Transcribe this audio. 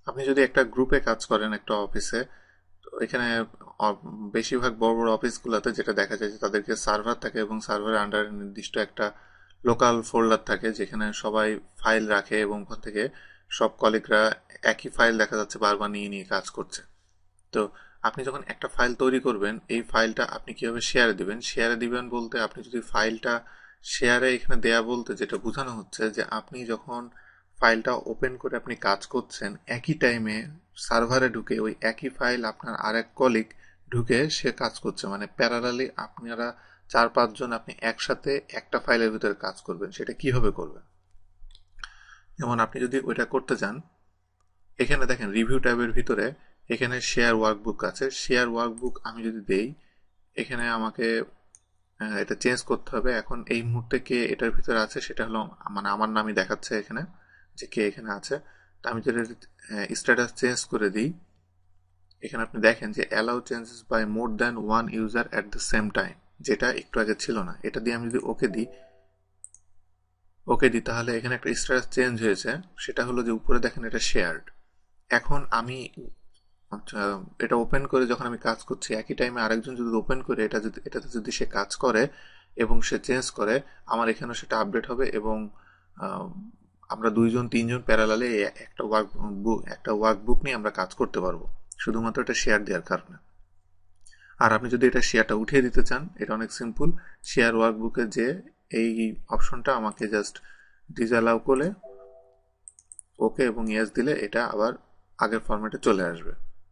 আপনি যদি একটা গ্রুপে কাজ করেন একটা অফিসে, তো এখানে বেশিরভাগ বড় বড় অফিসগুলোতে যেটা দেখা যায় যে তাদেরকে সার্ভার থাকে এবং সার্ভারের আন্ডারে নির্দিষ্ট একটা লোকাল ফোল্ডার থাকে যেখানে সবাই ফাইল রাখে এবং ওখান থেকে সব কলিগরা একই ফাইল দেখা যাচ্ছে বারবার নিয়ে নিয়ে কাজ করছে। তো আপনি যখন একটা ফাইল তৈরি করবেন, এই ফাইলটা আপনি কিভাবে শেয়ারে দিবেন? শেয়ারে দিবেন বলতে আপনি যদি ফাইলটা শেয়ারে এখানে দেয়া বলতে যেটা বোঝানো হচ্ছে যে আপনি যখন ফাইলটা ওপেন করে আপনি কাজ করছেন, একই টাইমে সার্ভারে ঢুকে ওই একই ফাইল আপনার আরেক কলিগ ঢুকে সে কাজ করছে, মানে প্যারালালি আপনারা 4-5 জন আপনি একসাথে একটা ফাইলের ভিতরে কাজ করবেন। সেটা কিভাবে করবেন? যেমন আপনি যদি ওইটা করতে চান, এখানে দেখেন রিভিউ ট্যাবের ভিতরে এখানে শেয়ার ওয়ার্কবুক আছে। শেয়ার ওয়ার্কবুক আমি যদি দেই, এখানে আমাকে এটা চেঞ্জ করতে হবে। এখন এই মুহূর্তে কে এটার ভিতরে আছে সেটা হলো, মানে আমার নামই দেখাচ্ছে এখানে যে কে এখানে আছে। তো আমি যদি স্ট্যাটাস চেঞ্জ করে দিই, এখানে আপনি দেখেন যে allow changes by more than one user at the same time, যেটা একটু আগে ছিল না। এটা দিয়ে আমি যদি ওকে দিই তাহলে এখানে একটা স্ট্যাটাস চেঞ্জ হয়েছে। সেটা হলো যে উপরে দেখেন এটা শেয়ার্ড। এখন আমি আচ্ছা, এটা ওপেন করে যখন আমি কাজ করছি, একই টাইমে আরেকজন যদি ওপেন করে এটাতে যদি সে কাজ করে এবং সে চেঞ্জ করে, আমার এখানেও সেটা আপডেট হবে এবং আহ, আমরা 2-3 জন প্যারালালে একটা ওয়ার্কবুক নিয়ে আমরা কাজ করতে পারবো, শুধুমাত্র এটা শেয়ার দেওয়ার কারণে। আর আপনি যদি এটা শেয়ারটা উঠিয়ে দিতে চান, এটা অনেক সিম্পল। শেয়ার ওয়ার্কবুকে যে এই অপশনটা আমাকে জাস্ট ডিসঅ্যালাউ করলে ওকে এবং ইয়েস দিলে এটা আবার আগের ফরম্যাটে চলে আসবে।